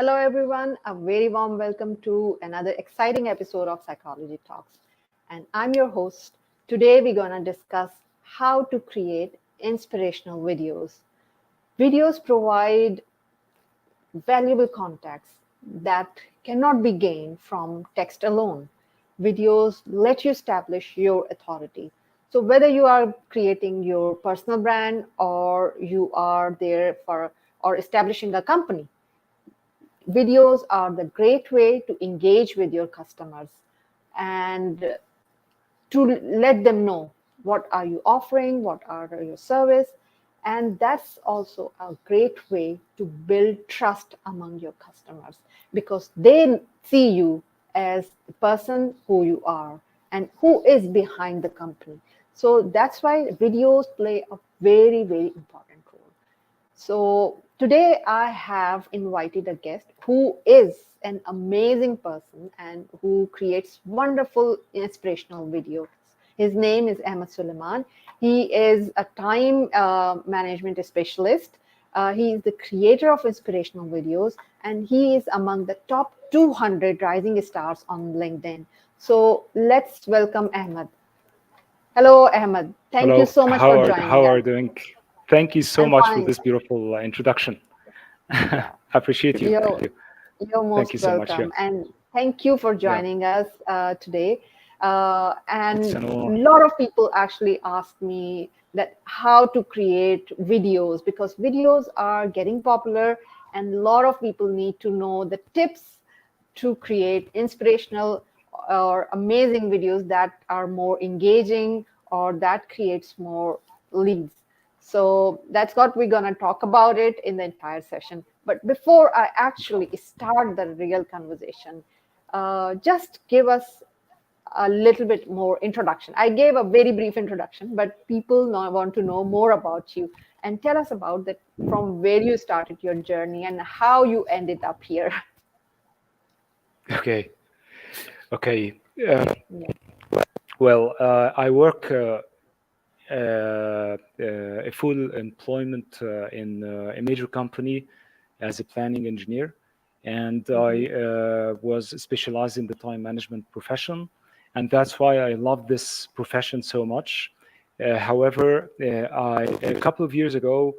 Hello, everyone. A very warm welcome to another exciting episode of Psychology Talks. And I'm your host. Today, we're going to discuss how to create inspirational videos. Videos provide valuable context that cannot be gained from text alone. Videos let you establish your authority. So, whether you are creating your personal brand or you are there for or establishing a company, videos are the great way to engage with your customers and to let them know what are you offering, what are your service, and that's also a great way to build trust among your customers because they see you as the person who you are and who is behind the company. So that's why videos play a very important role. So today I have invited a guest who is an amazing person and who creates wonderful inspirational videos. His name is Ahmed Soliman. He is a time management specialist. He is the creator of inspirational videos and he is among the top 200 rising stars on LinkedIn. So let's welcome Ahmed. Hello, Ahmed. Thank you Hello, so much for how joining are us. you doing? Thank you so I'm much for fine. this beautiful introduction. I Yeah. appreciate you. You're Thank you. You're Thank most you so much. Yeah, welcome, and thank you for yeah. joining us today. It's And an a honor. lot of people actually ask me that how to create videos because videos are getting popular, and a lot of people need to know the tips to create inspirational or amazing videos that are more engaging or that creates more leads. So that's what we're going to talk about it in the entire session. But before I actually start the real conversation, just give us a little bit more introduction. I gave a very brief introduction, but people now want to know more about you and tell us about that from where you started your journey and how you ended up here. Okay, okay. Yeah. I work a full employment in a major company as a planning engineer, and Mm-hmm. I was specialized in the time management profession, and that's why I love this profession so much. However, a couple of years ago,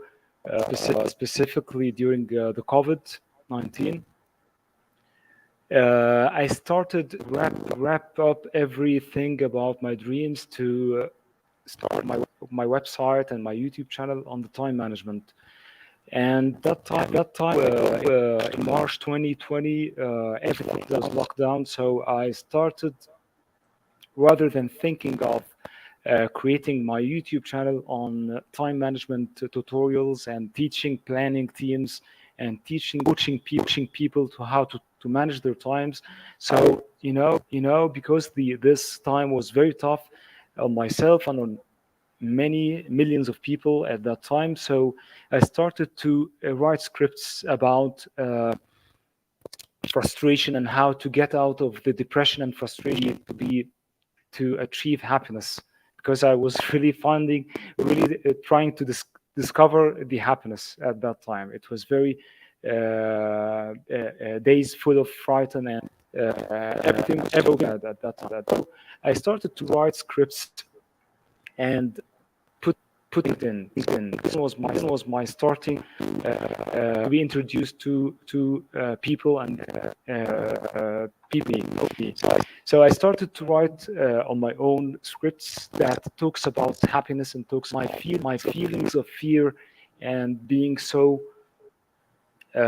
specifically during the COVID-19, I started wrap up everything about my dreams to start my website and my YouTube channel on the time management. And that time in March 2020, everything was locked down. So I started, rather than thinking of creating my YouTube channel on time management tutorials and teaching planning teams and coaching people to how to manage their times. So because this time was very tough on myself and on many millions of people at that time. So I started to write scripts about frustration and how to get out of the depression and frustration to achieve happiness, because I was really trying to discover the happiness at that time. It was very days full of fright and everything at that time. So I started to write scripts and put it in. This was my starting to be introduced to people and people. So I started to write on my own scripts that talks about happiness and talks my feelings of fear and being so uh,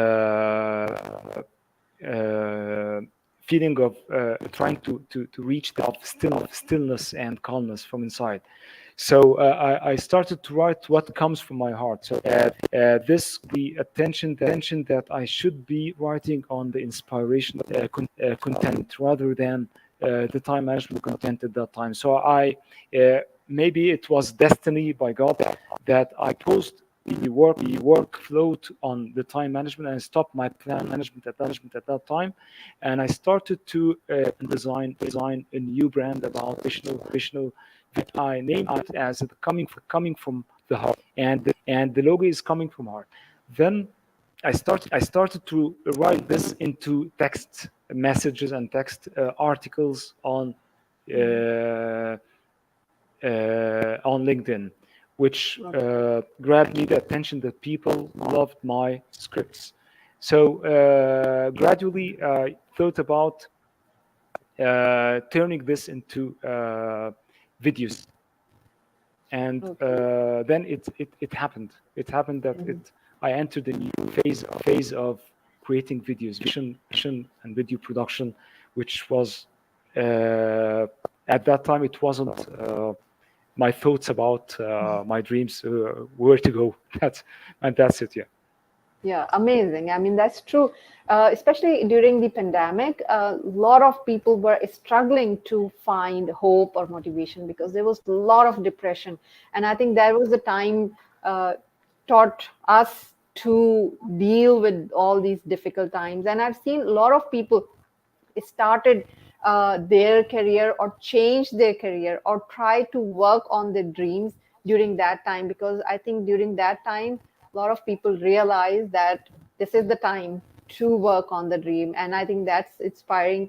uh, feeling of trying to reach that stillness and calmness from inside. So I started to write what comes from my heart. So this the attention that I should be writing on the inspirational content rather than the time management content at that time. So I maybe it was destiny by God that I posed the workflow on the time management and stopped my plan management at that time, and I started to design a new brand about visual. I named it as coming from the heart, and the logo is coming from heart. Then I started to write this into text messages and text articles Mhm. uh, on LinkedIn, which Okay. grabbed me the attention that people loved my scripts. So gradually, I thought about turning this into videos, and Okay. then it happened. It happened that Mhm. it I entered a new phase of creating videos, and video production, which was uh, at that time it wasn't my thoughts about my dreams, where to go. That's it. Yeah. Yeah, amazing. I mean, that's true. Especially during the pandemic, a lot of people were struggling to find hope or motivation because there was a lot of depression. And I think that was the time uh, taught us to deal with all these difficult times. And I've seen a lot of people started their career or changed their career or try to work on their dreams during that time, because I think during that time a lot of people realize that this is the time to work on the dream. And I think that's inspiring,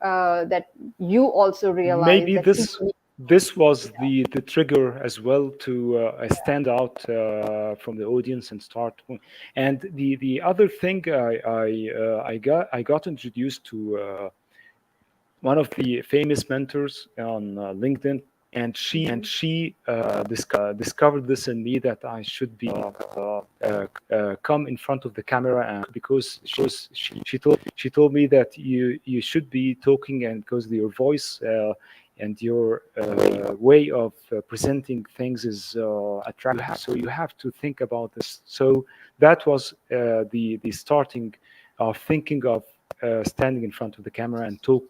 that you also realize Maybe that people need. this was Yeah. the trigger as well to stand out from the audience and start. And the other thing, I got introduced to one of the famous mentors on LinkedIn, and Mhm. she discovered this in me, that I should be come in front of the camera, and because she told me that you should be talking, and because your voice and your way of presenting things is attractive, so you have to think about this. So that was the starting of thinking of standing in front of the camera and talk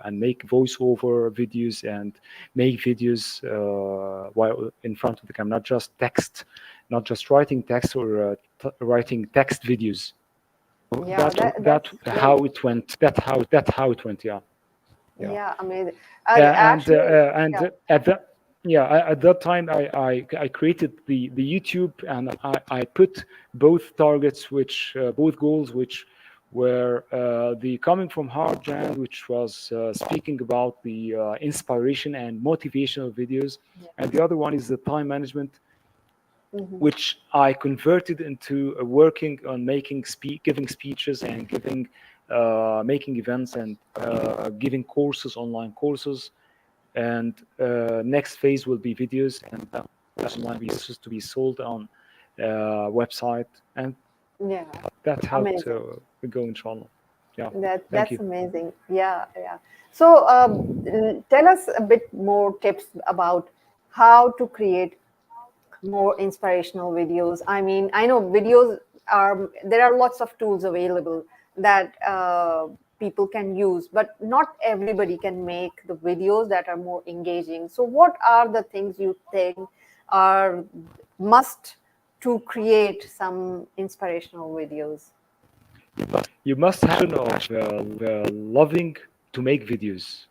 and make voiceover videos and make videos while in front of the camera, not just text, not just writing text or writing text videos. Yeah, That that's great. how it went. That how it went. Yeah, yeah. Yeah, amazing. And Actually, yeah. at that yeah at that time I created the YouTube, and I put both targets, which both goals, which were the coming from hard brand, which was speaking about the inspiration and motivational videos, Yeah. and the other one is the time management, Hmm. which I converted into working on giving speeches and making events and giving courses, online courses. And next phase will be videos, and online courses to be sold on website, and Yeah, that's how amazing. to go, inshallah. Yeah, thank That's you. amazing. Yeah, yeah. So, tell us a bit more tips about how to create more inspirational videos. I mean, I know videos are there are lots of tools available that people can use, but not everybody can make the videos that are more engaging. So, what are the things you think are must to create some inspirational videos? You must have a passion of loving to make videos.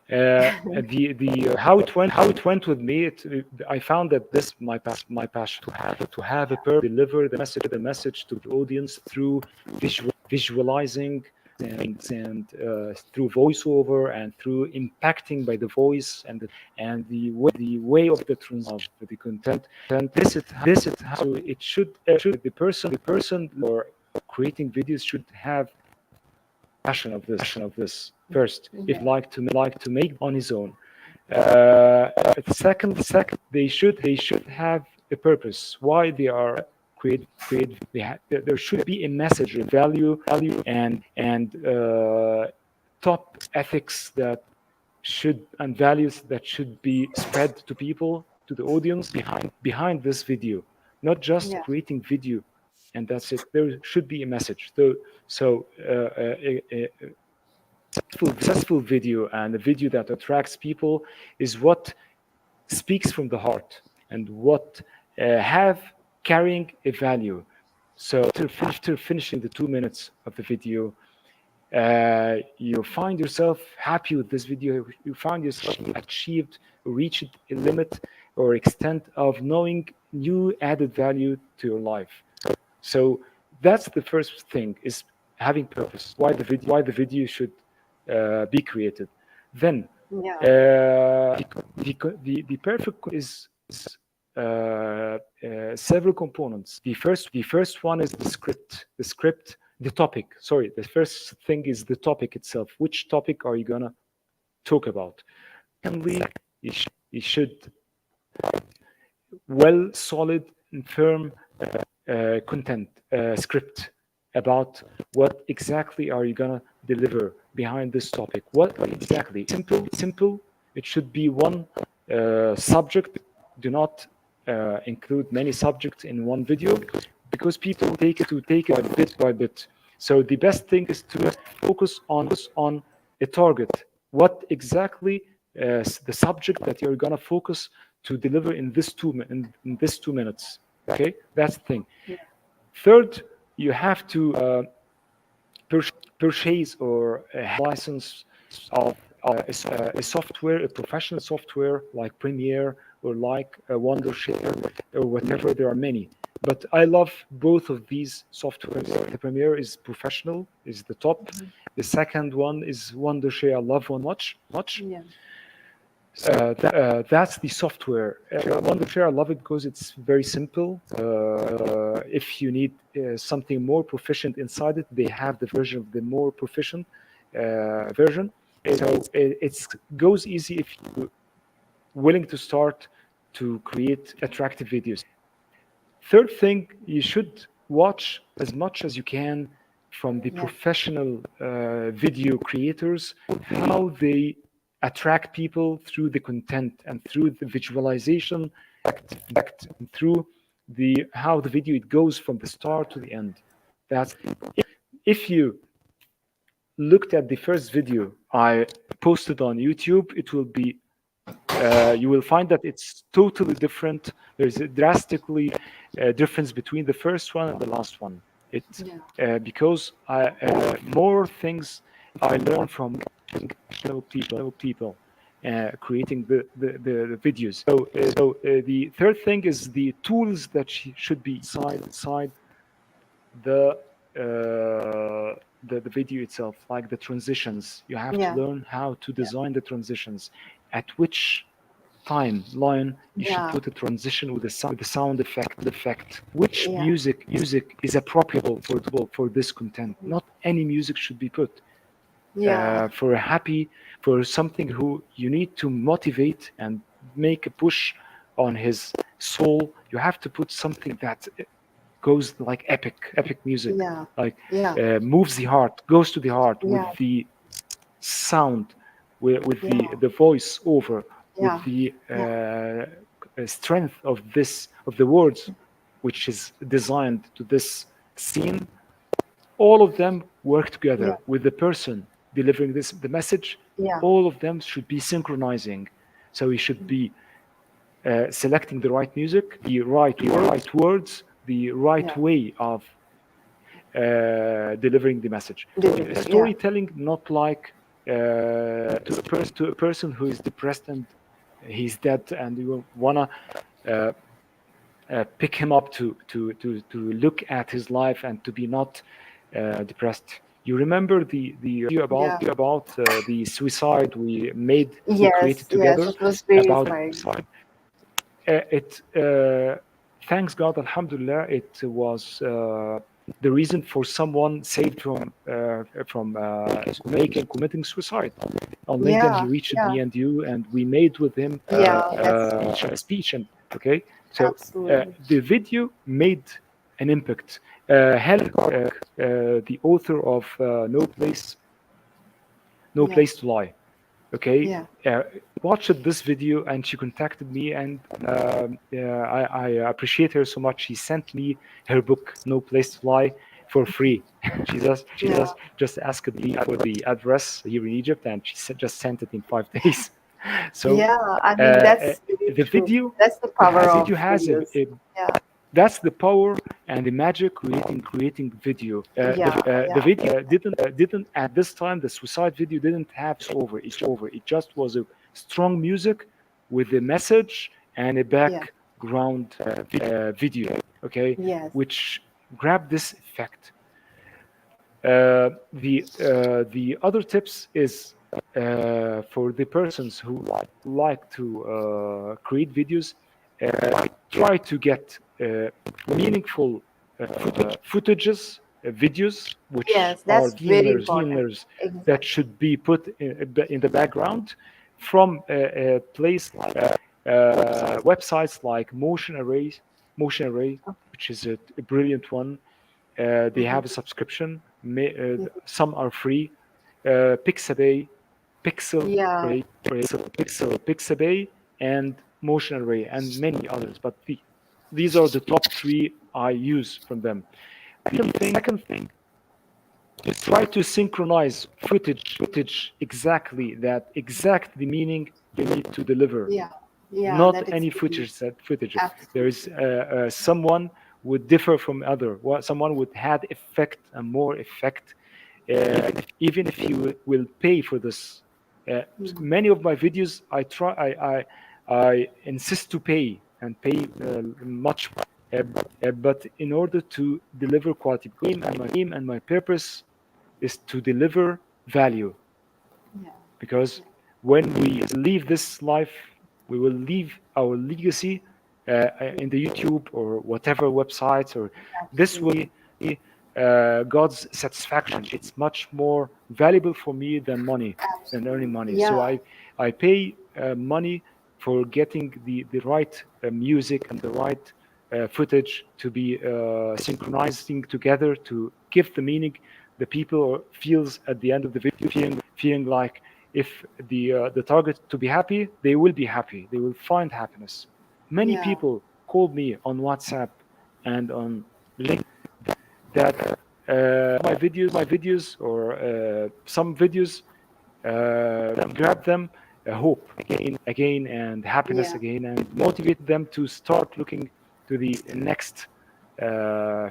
The how it went with me. I found that this my passion to have a purpose, deliver the message to the audience through visualizing and through voiceover and through impacting by the voice and the way of the transition of the content. And this is how it should the person or creating videos should have passion of this first, if Yeah. like to make on his own. Second, they should have a purpose why they are create. There should be a message, a value, and top ethics that should and values that should be spread to people, to the audience behind this video, not just Yeah. creating video and that's it. There should be a message. So successful video and a video that attracts people is what speaks from the heart and what have carrying a value. So after finishing the 2 minutes of the video, you find yourself happy with this video. You find yourself achieved, reached a limit or extent of knowing new added value to your life. So That's the first thing, is having purpose. Why the video should be created. Then Yeah. the perfect is several components. The first one is the topic. Sorry, the first thing is the topic itself. Which topic are you gonna talk about? Secondly, you should well, solid and firm content script about what exactly are you gonna deliver behind this topic. What exactly? Simple. It should be one subject. Do not include many subjects in one video, because people take it bit by bit. So the best thing is to focus on a target. What exactly the subject that you're gonna focus to deliver in in this 2 minutes. Okay, that's the thing. Yeah. Third, you have to purchase or have a license of a software, a professional software like Premiere or like Wondershare or whatever. There are many, but I love both of these softwares. The Premiere is professional, is the top. Mhm. The second one is Wondershare. I love one much. Yeah. That's the software. Wondershare, I love it because it's very simple. If you need something more proficient inside it, they have the version of the more proficient version. So it goes easy if you're willing to start to create attractive videos. Third thing, you should watch as much as you can from the Yeah. professional video creators, how they attract people through the content and through the visualization, and through the how the video it goes from the start to the end. That's if you looked at the first video I posted on YouTube, it will be you will find that it's totally different. There's a drastically difference between the first one and the last one. It's Yeah. because more things I learned from people creating the videos. So the third thing is the tools that should be inside the the video itself, like the transitions. You have to Yeah. learn how to Yeah. design the transitions. At which timeline you should Yeah. put a transition with the sound effect. Which Yeah. music is appropriate for this content. Mhm. Not any music should be put Yeah. for a happy, for something who you need to motivate and make a push on his soul. You have to put something that goes like epic music, Yeah. like Yeah. moves the heart, goes to the heart with Yeah. the sound, with Yeah. the voice over, with Yeah. the Yeah. strength of this of the words, which is designed to this scene. All of them work Yeah. together with the person delivering the message. Yeah. All of them should be synchronizing. So we should be selecting the right music, the right words, the right Yeah. way of delivering the message. Yeah. Storytelling, not like to a person who is depressed and he's dead, and you wanna uh, pick him up to look at his life and to be not depressed. You remember the video Yeah. about the suicide we Yes. created Yes. together It was very about inspiring. suicide. It thanks God, Alhamdulillah, it was the reason for someone saved from committing suicide. On LinkedIn, he Yeah. reached Yeah. me and you, and we made with him Yeah. That's a speech. And okay, so absolutely. the video made an impact. Helen, the author of No Yeah. Place to Lie. Okay, Yeah. watched this video and she contacted me, and I appreciate her so much. She sent me her book No Place to Lie for free. She Yeah. just asked me for the address here in Egypt, and she just sent it in 5 days. So Yeah. I uh, mean, uh, that's really the true. video That's the power of video has videos. Yeah. that's the power and the magic creating video. Yeah. The Yeah. video didn't at this time, the suicide video didn't have over. It just was a strong music with a message and a Yeah. background video. Okay, Yes. which grabbed this effect. The other tips is for the persons who like to create videos, try to get meaningful footages, videos which Yes, are that's very important. themes that Exactly. should be put in the background from a place websites like Motion Array, which is a brilliant one. They Mhm. have a subscription. Mhm. Some are free. Pixabay, Pixel Yeah, Array, Pixabay, and Motion Array, and many others. But these are the top three I use from them. Second thing, try to synchronize footage exactly that exact the meaning you need to deliver, yeah, yeah, not that is any really footage. There is absolutely. someone would differ from other. Someone would had effect and more effect, even if you will pay for this. Uh, Mhm. Many of my videos, I insist to pay and pay much, but in order to deliver quality, because my aim and my purpose is to deliver value, Yeah, because yeah, when we leave this life, we will leave our legacy yeah, in the YouTube or whatever websites, or this will absolutely. be God's satisfaction. It's much more valuable for me than money, than earning Absolutely. money. So Yeah, I pay money for getting the right music and the right footage to be synchronizing together to give the meaning the people feels at the end of the video, feeling like if the target to be happy, they will be happy, they will find happiness. Many yeah, people called me on WhatsApp and on LinkedIn that my videos or some videos grab them hope again and happiness yeah, again, and motivate them to start looking to the next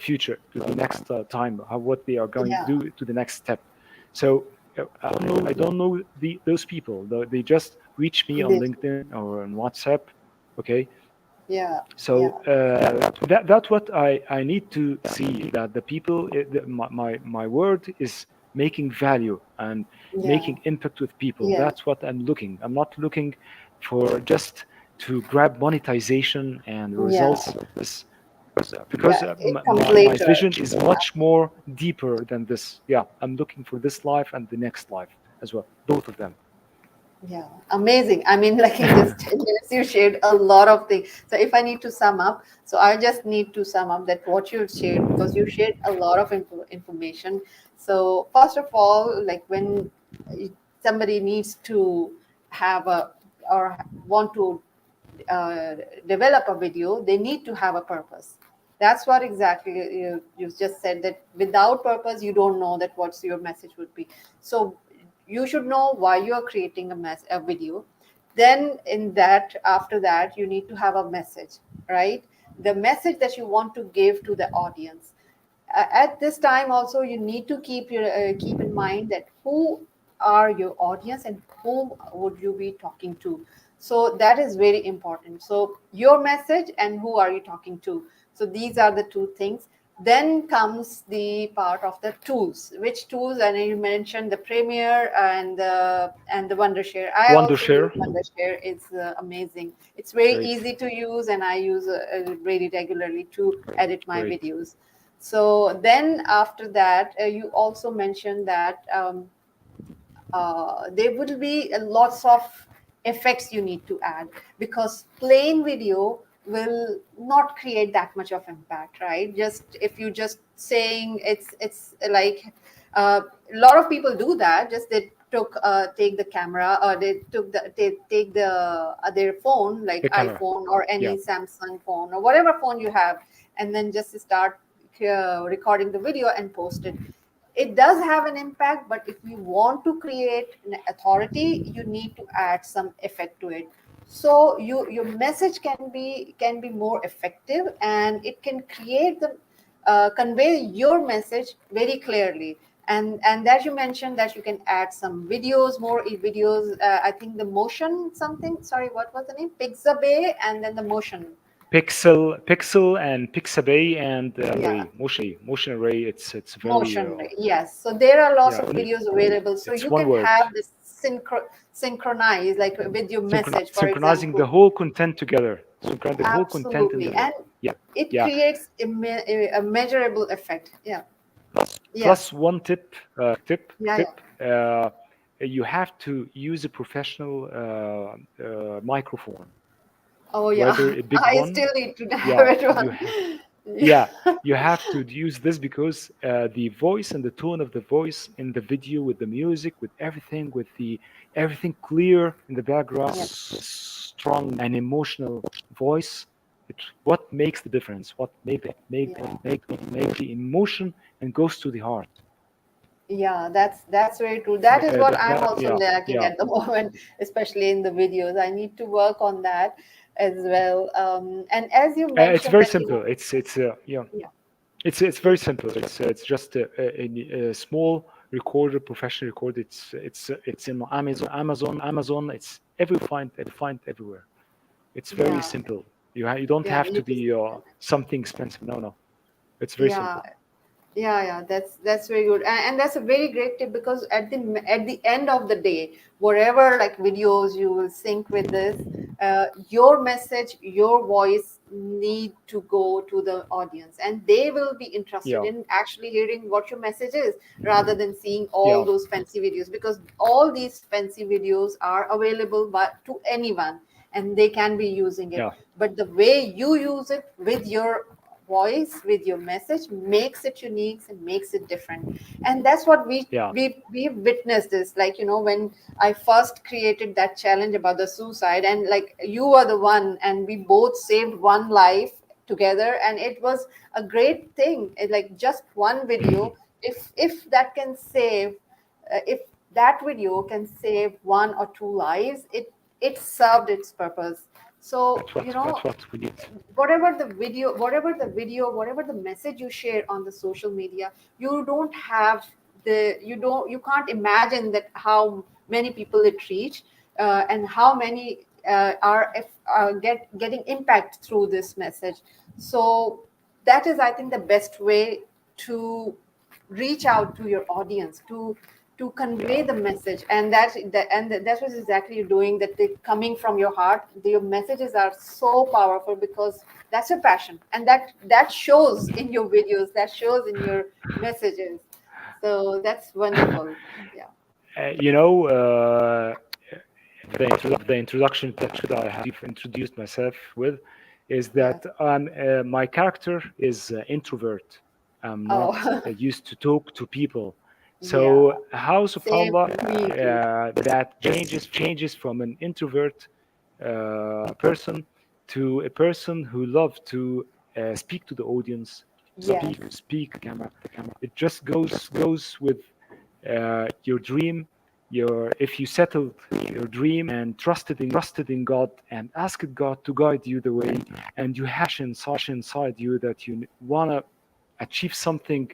future, to the next time, how what they are going to yeah. do to the next step. So I don't know those people. They just reach me on This, LinkedIn or on WhatsApp. Okay, yeah, so yeah, that's what I need to see, that the people, my word is making value and yeah, making impact with people. yeah, That's what I'm looking. I'm not looking for just to grab monetization and yeah, results, because yeah. It comes my later. vision is much more deeper than this. Yeah, I'm looking for this life and the next life as well, both of them. Yeah, amazing. I mean, like in just 10 minutes, you shared a lot of things. So if I need to sum up, so I just need to sum up that what you shared, because you shared a lot of information. So first of all, like when somebody needs to have a or want to uh, develop a video, they need to have a purpose. That's what exactly you just said, that without purpose, you don't know that what's your message would be. So you should know why you are creating a video. Then in that, after that, you need to have a message, right? The message that you want to give to the audience. At this time also, you need to keep in mind that who are your audience and whom would you be talking to. So that is very important. So your message and who are you talking to. So these are the two things. Then comes the part of the tools. Which tools? And you mentioned the Premiere and the Wondershare. I also use Wondershare, Wondershare. It's amazing. It's very great, easy to use, and I use very regularly to edit my great, videos. So then after that, you also mentioned that there will be lots of effects you need to add, because plain video will not create that much of impact, right? Just if you just saying, it's like a lot of people do that. Just they take the camera, or they take the their phone, like the camera, iPhone or yeah, any Samsung phone or whatever phone you have, and then just start recording the video and post it. It does have an impact, but if you want to create an authority, you need to add some effect to it. So your message can be more effective, and it can create the convey your message very clearly. And that you mentioned that you can add some videos, more videos. I think the motion something, sorry, what was the name? Pixabay, and then the motion. Pixel and Pixabay and Yeah. motion array. It's very Motion, yes. So there are lots yeah. of videos available. So It's you one can word. have this synchronize like with your message, for Synchronizing example. the whole content together. Synchronize the whole content in the Absolutely. video. And Yeah, it yeah. creates a measurable effect. Yeah. Yeah. Plus one Yeah. Yeah. tip. You have to use a professional microphone, Oh, whether yeah. a big I one. still need to have Yeah, it you one. ha- Yeah. yeah, you have to use this because the voice and the tone of the voice in the video, with the music, with everything, with the everything clear in the background, Yeah. strong and emotional voice. It what makes the difference? What Yeah. make the emotion and goes to the heart. Yeah, that's very true. That is what I'm also Yeah, lacking yeah. at the moment, especially in the videos. I need to work on that as well. And as you It's mentioned very that, simple. It's yeah. yeah, It's very simple. It's just a small recorder, professional recorder. It's in Amazon. It's find everywhere. It's very yeah, simple. You don't yeah, have to you just be something expensive. No, no. It's very yeah. simple. Yeah, that's very good, and that's a very great tip because at the end of the day, whatever like videos you will sync with this, your message, your voice need to go to the audience, and they will be interested Yeah, in actually hearing what your message is rather than seeing all yeah, those fancy videos because all these fancy videos are available but to anyone and they can be using it. yeah, But the way you use it with your voice with your message makes it unique and makes it different, and that's what yeah, we've witnessed this, like when I first created that challenge about the suicide, and like you were the one and we both saved one life together, and it was a great thing. Like just one video, if that can save if that video can save one or two lives, it served its purpose. So that's what we need. whatever the message you share on the social media, you don't have you can't imagine that how many people it reach, and how many getting impact through this message. So that is, I think, the best way to reach out to your audience, to convey Yeah, the message, and that's what exactly you're doing, that they coming from your heart. Your messages are so powerful because that's your passion, and that shows in your videos, that shows in your messages. So that's wonderful. Yeah. you know. The introduction that I have introduced myself with is Yes. that my character is introvert. I'm not Oh. used to talk to people. Yeah. So how Same. subhanallah Me too. that changes from an introvert person to a person who loves to speak to the audience, Yes. speak to the camera. It just goes with your dream. Your If you settled your dream and trusted in God and asked God to guide you the way, and you have inside you that you wanna achieve something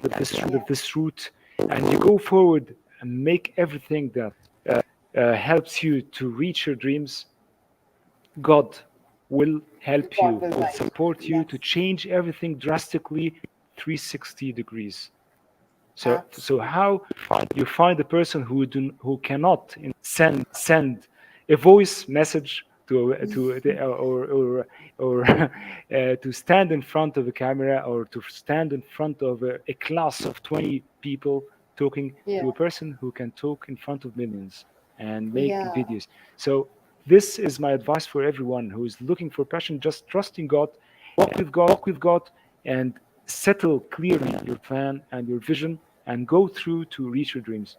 Yeah. with this route, and you go forward and make everything that helps you to reach your dreams, God will help God you, will will guide. support you Yes. to change everything drastically 360 degrees. So Absolutely. how you find a person who cannot send a voice message or to stand in front of a camera, or to stand in front of a class of 20 people talking, Yeah. to a person who can talk in front of millions and make Yeah. videos. So this is my advice for everyone who is looking for passion. Just trusting God, walk with God, and settle clearly your plan and your vision, and go through to reach your dreams.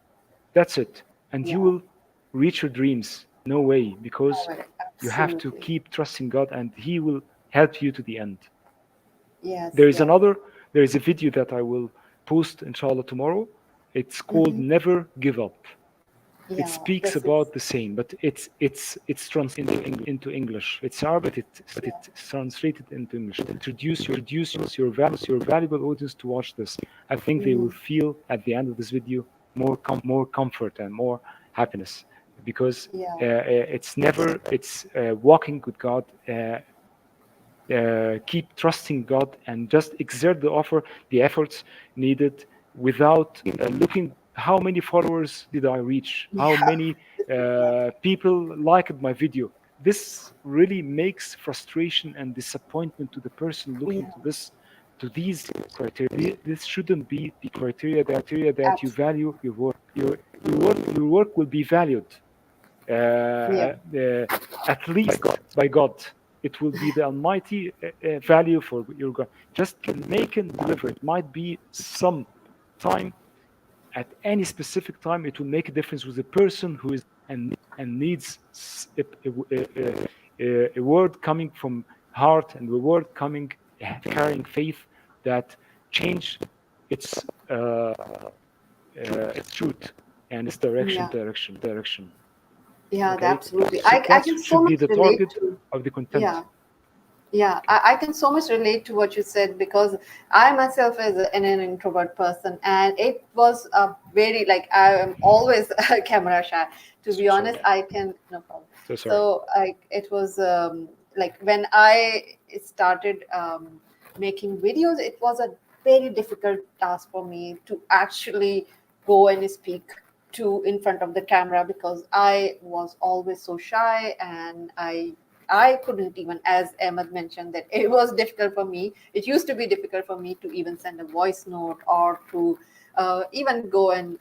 That's it. And you Yeah. will reach your dreams. No way, because All right. you have to Absolutely. keep trusting God, and He will help you to the end. Yes. There is Yes. another, there is a video that I will post inshallah tomorrow. It's called Hmm. Never Give Up. It Yeah. speaks This is. about the same, but it's translated into English. It's Arabic, but Yeah. it's translated into English. Introduce your valuable audience to watch this. I think they Hmm. will feel at the end of this video more comfort and more happiness, because Yeah. it's never it's walking with God. keep trusting God and just exert the efforts needed without looking how many followers did I reach, how Yeah, many people liked my video. This really makes frustration and disappointment to the person looking yeah, to these criteria. This shouldn't be the criteria that you absolutely. value your work. Your work will be valued Yeah, at least by God. It will be the almighty value for your God. Just make and deliver. It might be some time at any specific time. It will make a difference with the person who is and needs a word coming from heart and a word coming carrying faith that change its its truth and its yeah, direction. yeah, Okay, absolutely. so I that can so should be much the relate target to. of the content. Yeah. Yeah, Okay, I can so much relate to what you said because I myself is an introvert person, and it was a very like I am always camera shy. To so be sorry, honest, I can no problem. so sorry. So like it was like when I started making videos, it was a very difficult task for me to actually go and speak to in front of the camera because I was always so shy and I couldn't even, as Ahmed mentioned, that it was difficult for me. It used to be difficult for me to even send a voice note or to even go and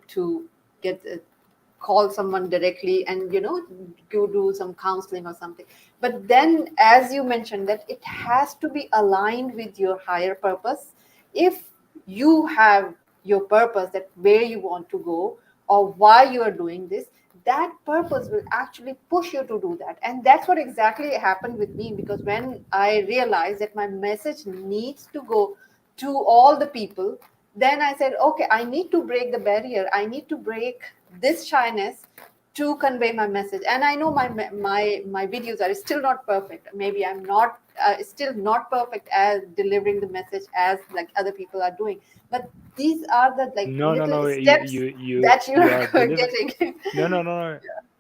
to get call someone directly and go do some counseling or something. But then, as you mentioned, that it has to be aligned with your higher purpose. If you have your purpose, that where you want to go or why you are doing this, that purpose will actually push you to do that. And that's what exactly happened with me, because when I realized that my message needs to go to all the people, then I said, okay, I need to break the barrier. I need to break this shyness to convey my message. And I know my videos are still not perfect. Maybe I'm not still not perfect as delivering the message as like other people are doing. But these are the like No, no, little no. steps that you You are are delivered. getting. No, no, no,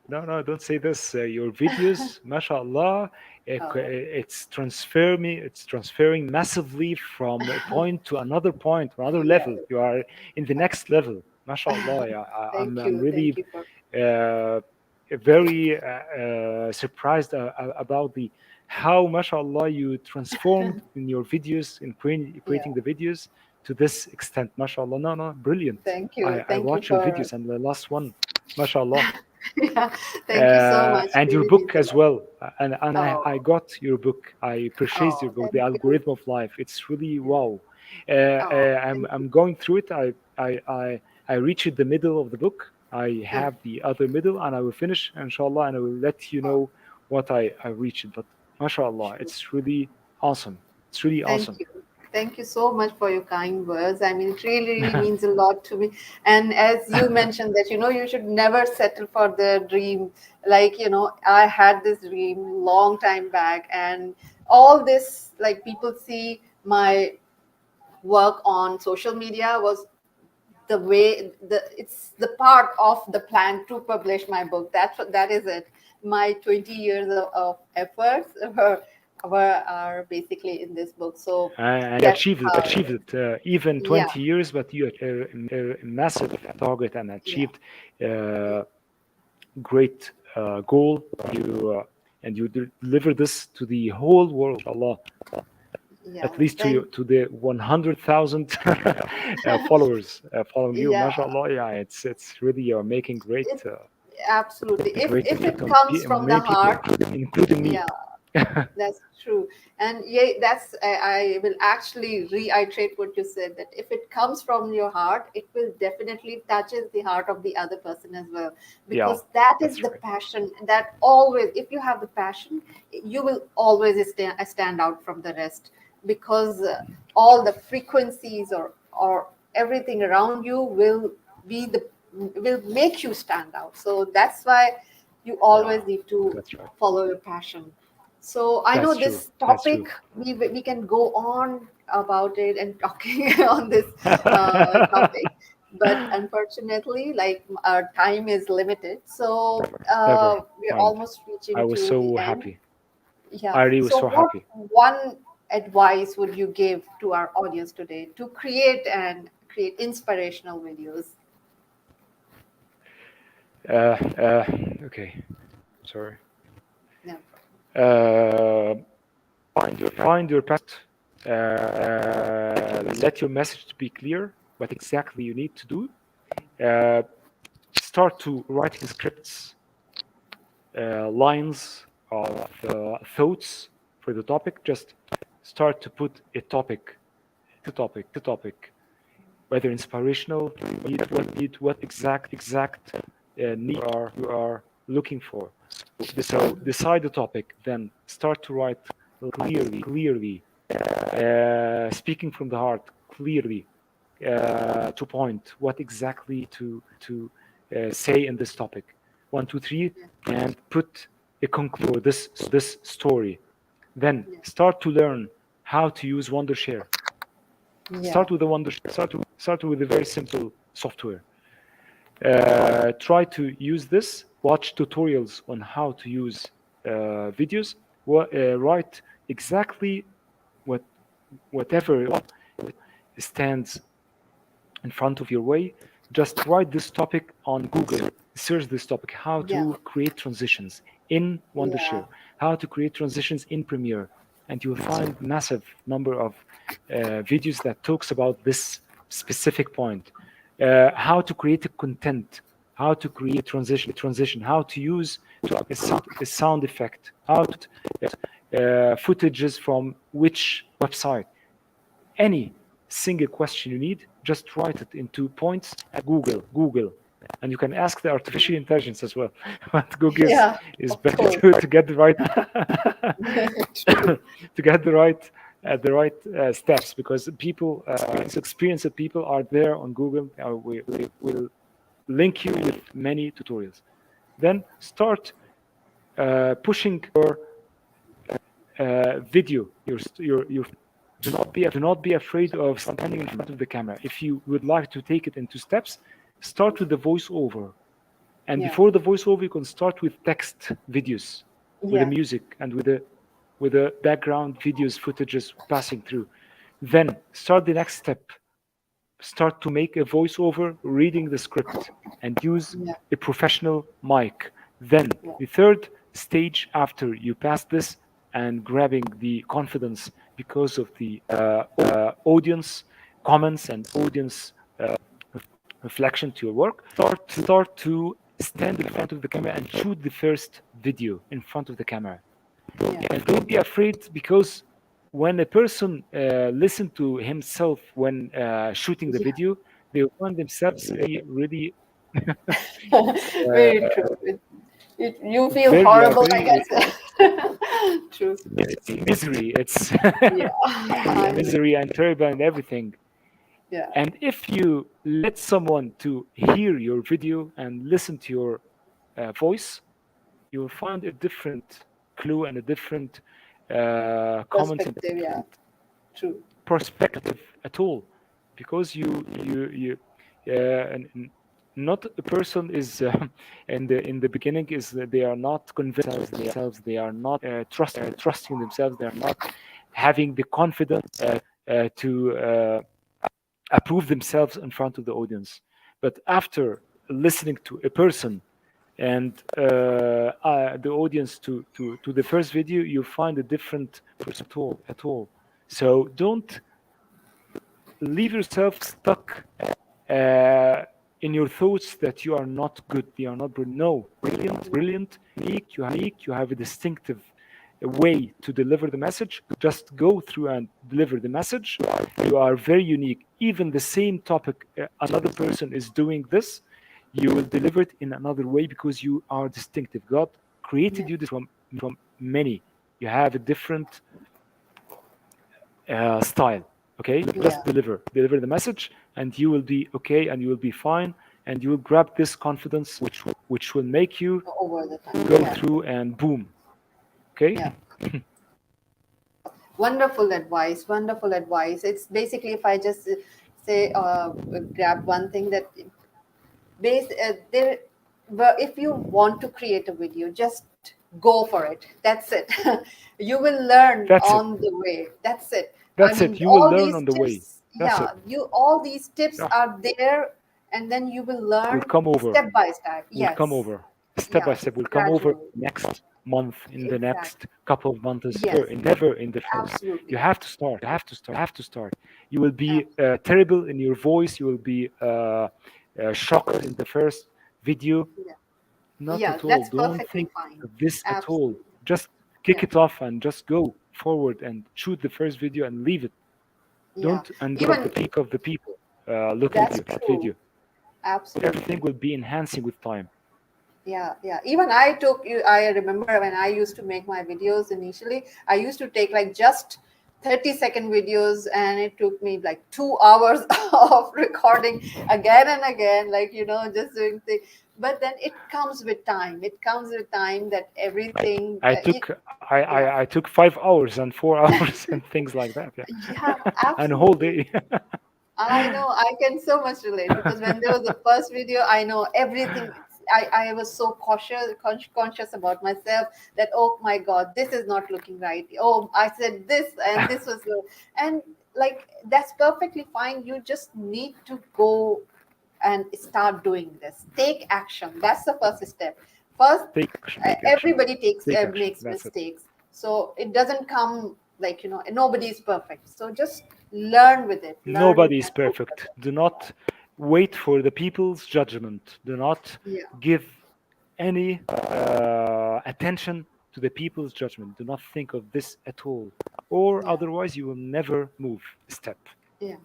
no, no. Don't say this. Your videos, mashallah, Oh, it's it's transferring massively from a point to another point, another yeah. level. You are in the next level, mashallah. Yeah, Thank I'm you. really Thank you for. uh, very surprised about the how, mashallah, you transformed in your videos in Yeah. creating the videos to this extent, mashallah. No, no, brilliant. Thank you. I Thank you watch your for. videos and the last one, mashallah. Yeah. Thank you so much. And your Really means book a as lot. well. I Oh, got your book. I purchased your oh, book, The thank you. Algorithm of Life. It's really Yeah. wow. Oh, thank you. I'm going through it. I reached the middle of the book. I Mm. have the other middle, and I will finish, inshallah, and I will let you Oh, know what I reached. But mashallah, sure. it's really awesome. It's really Thank awesome. you. Thank you so much for your kind words. I mean, it really, really means a lot to me. And as you mentioned that, you should never settle for the dream. Like, I had this dream long time back, and all this, like people see my work on social media was the way it's the part of the plan to publish my book. That is it. My 20 years of efforts are basically in this book. So And that's how. achieved it, even Yeah, 20 years, but you a massive target and yeah, achieved yeah, uh, great goal. You deliver this to the whole world, Allah. yeah. At least Thank. to the 100,000 followers following you, Yeah, mashallah. Yeah, it's really you're making it absolutely. If it comes on from the many people, heart, including me. yeah. That's true. And yeah, I will actually reiterate what you said, that if it comes from your heart, it will definitely touches the heart of the other person as well. Yeah, Because that is that's the right. passion that always, if you have the passion, you will always stand out from the rest. Because all the frequencies or everything around you be the will make you stand out. So that's why you Yeah, always need to that's right. follow your passion. So I know That's true. this That's topic, true. we can go on about it and talking on this topic, but unfortunately, like our time is limited. So Never we're mind. almost I reaching was to the so end. happy. Yeah. I really was So, so what happy. one advice would you give to our audience today to create inspirational videos? Okay, sorry. Yeah. Uh, find your let your message to be clear. What exactly you need to do. Uh, Start to writing scripts, lines of thoughts for the topic. Just start to put a topic, whether inspirational, what exact need you are looking for. So decide the topic, then start to write clearly, speaking from the heart, clearly, to point what exactly to say in this topic. 1, 2, 3, and put a conclusion for this story. Then Yeah. start to learn how to use Wondershare. Yeah. Start with the Wondershare. Start with a very simple software. Try to use this. Watch tutorials on how to use videos. Write exactly what whatever stands in front of your way. Just write this topic on Google. Search this topic: how Yeah. to create transitions in Yeah. Wondershare, how to create transitions in Premiere, and you will find massive number of videos that talks about this specific point. How to create a content, how to create transition, how to use a sound effect, how to footages from which website. Any single question you need, just write it into points at Google. And you can ask the artificial intelligence as well. But Google Yeah. is Of better course. to get the right True. to get the right steps, because people experienced people are there on Google. We will link you with many tutorials. Then start pushing your video. Your Do not be afraid of standing in front of the camera. If you would like to take it into steps, start with the voiceover. And Yeah. before the voiceover, you can start with text videos, with the Yeah. music and with the background videos, footages passing through. Then start the next step. Start to make a voiceover reading the script and use Yeah. a professional mic. Then Yeah. the third stage after you pass this and grabbing the confidence because of the audience comments and audience reflection to your work, start to stand in front of the camera and shoot the first video in front of the camera. Yeah. And don't be afraid, because when a person listen to himself when shooting the Yeah. video, they will find themselves really Very uh, true. You feel very horrible, I very guess. True. it's misery. It's Yeah. I mean, misery and terrible and everything. yeah. And if you let someone to hear your video and listen to your voice, you will find a different clue and a different comment and a Perspective. Yeah. different True. perspective at all, because you and not a person is in the beginning is that they are not convinced themselves, they are not trusting themselves, they are not having the confidence to approve themselves in front of the audience. But after listening to a person and the audience to the first video, you find a different person at all. So don't leave yourself stuck uh, in your thoughts that you are not good, you are not brilliant. No, brilliant, unique. You have a distinctive way to deliver the message. Just go through and deliver the message. You are very unique. Even the same topic, another person is doing this, you will deliver it in another way because you are distinctive. God Yeah. created you from many. You have a different style. Okay, Yeah. just deliver the message, and you will be okay, and you will be fine, and you will grab this confidence, which will make you Over the time. go Yeah. through and boom. Okay. Yeah. Wonderful advice. Wonderful advice. It's basically, if I just say, grab one thing that there, but if you want to create a video, just go for it. That's it. You will learn That's it. on the way. That's it. I That's mean, it. You will all learn these on the way. tips, That's yeah, it. all these tips Yeah. are there, and then you will Will learn come over. step by step. Will come Yes, over. Step by yeah, step will come over gradually. next month, in the Exactly. next couple of months, Yes, never in the first. You absolutely. have to start. You have to start. You have to start. You will be Absolutely. terrible in your voice. You will be shocked in the first video. Yeah. Not Yeah, at all. that's Don't perfectly think fine. of this at all. Absolutely. Just kick Yeah. it off and just go forward and shoot the first video and leave it. Yeah. Don't Even think of the people looking that's at that true. video. Absolutely. Everything will be enhancing with time. Yeah, yeah. Even I took you. I remember when I used to make my videos initially, I used to take like just 30-second videos, and it took me like 2 hours of recording again and again, like, just doing things. But then it comes with time. It comes with time that everything, I took yeah, I took 5 hours and 4 hours and things like that. Yeah, yeah, and a whole absolutely. day. I know, I can so much relate because when there was the first video, I know everything. I was so conscious about myself that, oh my God, this is not looking right. Oh, I said this and this was, and like, that's perfectly fine. You just need to go and start doing this. Take action. That's the first step. First, Take action. Take action. everybody Take action. makes That's it. mistakes, so it doesn't come like, nobody is perfect, so just learn with it, learn Nobody is and go perfect. further. Do not wait for the people's judgment. Do not Yeah, give any attention to the people's judgment. Do not think of this at all, or yeah, otherwise you will never move a step. yeah,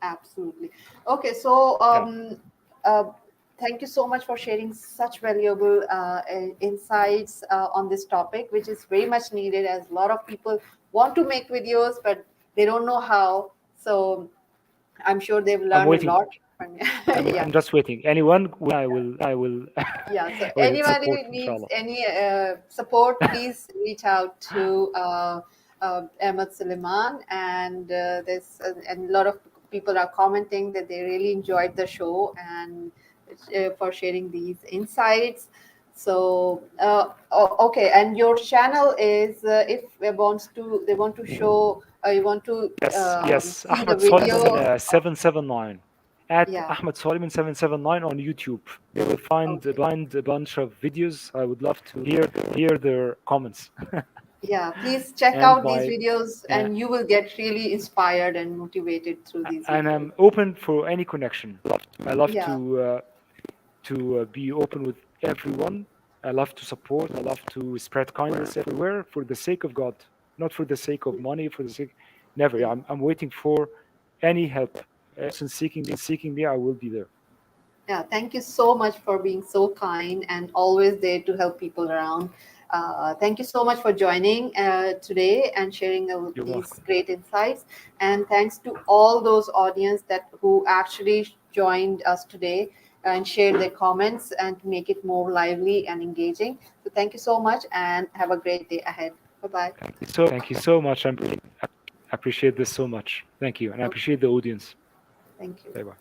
absolutely. Okay, so Yeah, uh, thank you so much for sharing such valuable insights on this topic, which is very much needed, as a lot of people want to make videos but they don't know how. So I'm sure they've I'm learned a waiting. lot from yeah. I'm just waiting. Anyone, I will Yeah, so with anybody support, who needs inshallah. any support, please reach out to Ahmed Soliman. And and a lot of people are commenting that they really enjoyed the show, and for sharing these insights. So, okay, and your channel is, if they want to show, you want to Yes, yes. see the Ahmed Soliman video. 779 at Yeah, Ahmed Soliman 779 on YouTube. They will okay. find a bunch of videos. I would love to hear their comments. Yeah, please check and out these my videos uh, and you will get really inspired and motivated through these and videos. I'm open for any connection. I love Yeah, to be open with everyone. I love to support. I love to spread kindness everywhere for the sake of God, not for the sake of money. For the sake, never. yeah, I'm waiting for any help. Since seeking me, I will be there. yeah. Thank you so much for being so kind and always there to help people around. Thank you so much for joining today and sharing You're these welcome. great insights. And thanks to all those audience that who actually joined us today and shared their comments and to make it more lively and engaging. So thank you so much and have a great day ahead. Bye bye. Thank you so much. I appreciate this so much. Thank you, and I Okay, appreciate the audience. thank you. Bye bye.